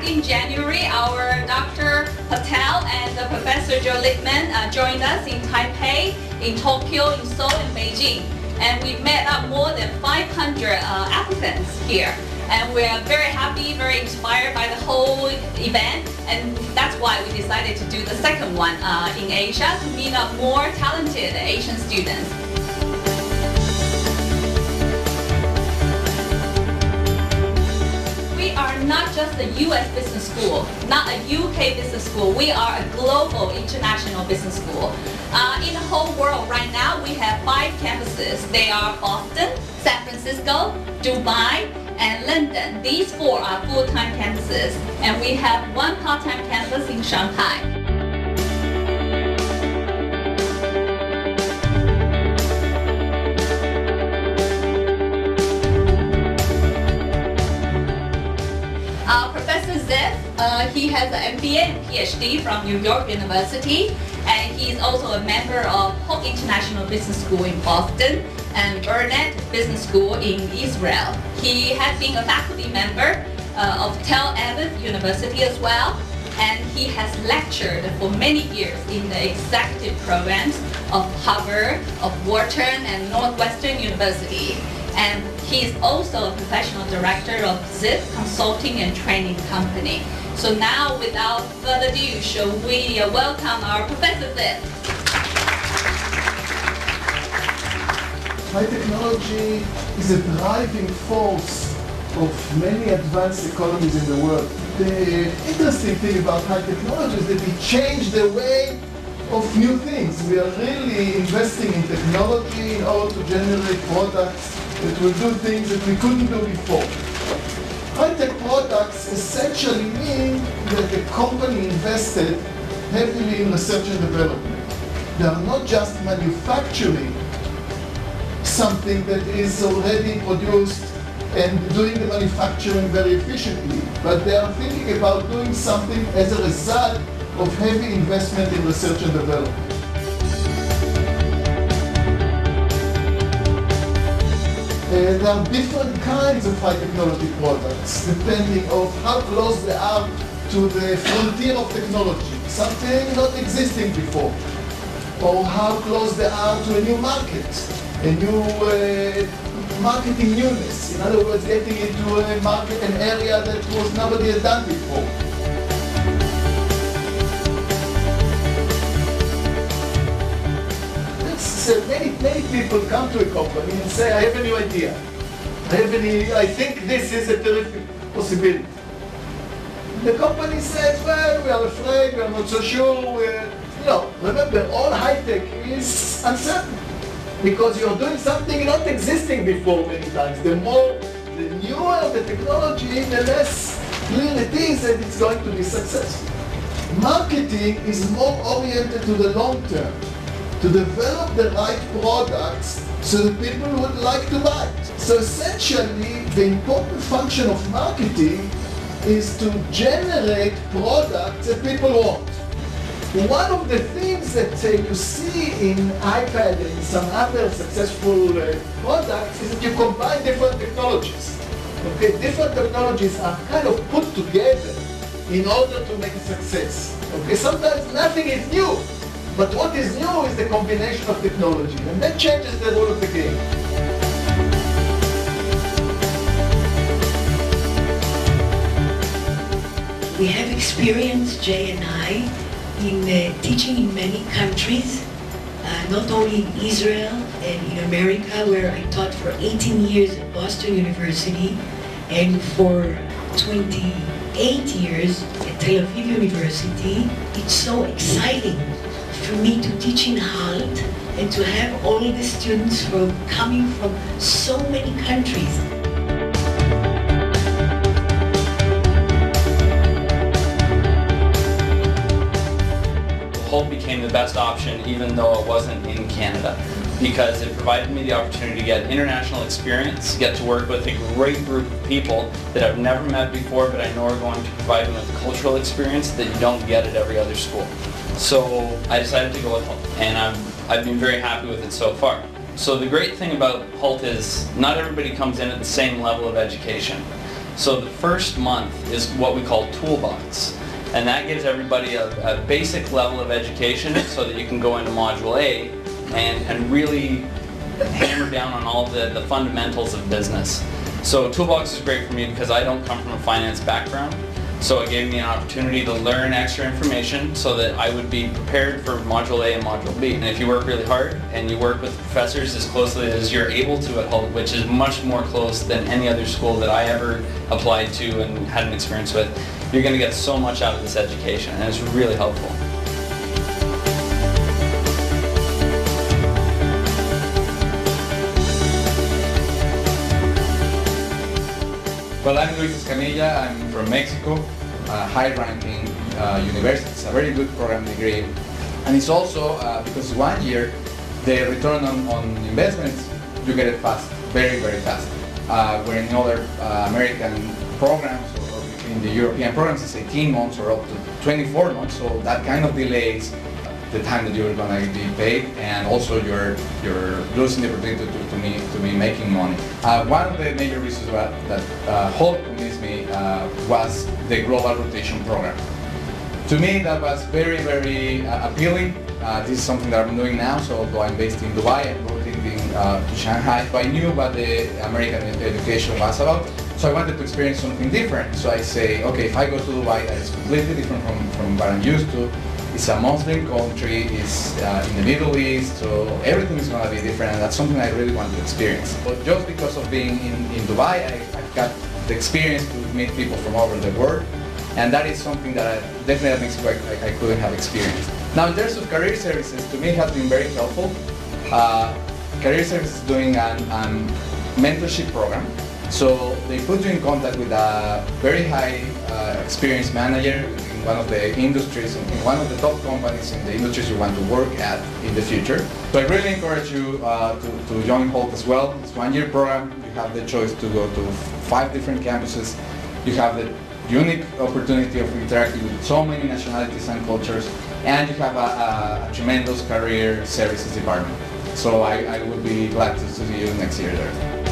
back in January, our Dr. Patel and Professor Joe Lippman joined us in Taipei, in Tokyo, in Seoul, and Beijing. And we met up more than 500 applicants here. And we are very happy, very inspired by the whole event. And that's why we decided to do the second one in Asia to meet up more talented Asian students. We are not just a US business school, not a UK business school. We are a global international business school. In the whole world right now, we have 5 campuses. They are Boston, San Francisco, Dubai, and London. These 4 are full-time campuses, and we have 1 part-time campus in Shanghai. Professor Ziff, he has an MBA and PhD from New York University, and he is also a member of Hope International Business School in Boston and Burnett Business School in Israel. He has been a faculty member of Tel Aviv University as well, and he has lectured for many years in the executive programs of Harvard, of Wharton, and Northwestern University. And he is also a professional director of Ziff Consulting and Training Company. So now, without further ado, shall we welcome our Professor Ziff. High technology is a driving force of many advanced economies in the world. The interesting thing about high technology is that it changed the way of new things. We are really investing in technology in order to generate products that will do things that we couldn't do before. High-tech products essentially mean that the company invested heavily in research and development. They are not just manufacturing something that is already produced and doing the manufacturing very efficiently, but they are thinking about doing something as a result of heavy investment in research and development. There are different kinds of high technology products depending on how close they are to the frontier of technology, something not existing before, or how close they are to a new market, a new marketing newness. In other words, getting into a market, an area that was nobody had done before. Many people come to a company and say, I have a new idea. I think this is a terrific possibility. The company says, well, we are afraid, we are not so sure. Remember, all high-tech is uncertain because you're doing something not existing before many times. The newer the technology, the less clear it is that it's going to be successful. Marketing is more oriented to the long term, to develop the right products so that people would like to buy it. So essentially, the important function of marketing is to generate products that people want. One of the things that you see in iPad and some other successful products is that you combine different technologies. Okay, different technologies are kind of put together in order to make a success. Okay, sometimes nothing is new. But what is new is the combination of technology, and that changes the rule of the game. We have experience, Jay and I, in teaching in many countries, not only in Israel and in America, where I taught for 18 years at Boston University, and for 28 years at Tel Aviv University. It's so exciting for me to teach in HALT and to have all the students coming from so many countries. HALT became the best option even though it wasn't in Canada, because it provided me the opportunity to get international experience, get to work with a great group of people that I've never met before, but I know are going to provide me with cultural experience that you don't get at every other school. So I decided to go with HALT, and I've been very happy with it so far. So the great thing about HALT is not everybody comes in at the same level of education. So the first month is what we call Toolbox. And that gives everybody a basic level of education so that you can go into Module A and really hammer down on all the fundamentals of business. So Toolbox is great for me because I don't come from a finance background. So it gave me an opportunity to learn extra information so that I would be prepared for Module A and Module B. And if you work really hard and you work with professors as closely as you're able to at Hult, which is much more close than any other school that I ever applied to and had an experience with, you're going to get so much out of this education, and it's really helpful. Well, I'm Luis Escamilla. I'm from Mexico, a high-ranking university. It's a very good program degree. And it's also, because 1 year, the return on investments, you get it fast, very, very fast. Where in other American programs or in the European programs, it's 18 months or up to 24 months. So that kind of delays the time that you're going to be paid, and also you're losing the opportunity to be making money. One of the major reasons that Hult convinced me was the global rotation program. To me, that was very, very appealing. This is something that I'm doing now. So although I'm based in Dubai, I'm rotating to Shanghai. So I knew what the American education was about. So I wanted to experience something different. So I say, okay, if I go to Dubai, that is completely different from what I'm used to. It's a Muslim country, it's in the Middle East, so everything is going to be different, and that's something I really want to experience. But just because of being in Dubai, I've got the experience to meet people from all over the world, and that is something that definitely at Mexico I couldn't have experienced. Now in terms of career services, to me it has been very helpful. Career services is doing a mentorship program. So they put you in contact with a very high experienced manager in one of the industries, in one of the top companies in the industries you want to work at in the future. So I really encourage you to join Hult as well. It's a 1 year program. You have the choice to go to 5 different campuses. You have the unique opportunity of interacting with so many nationalities and cultures, and you have a tremendous career services department. So I would be glad to see you next year there.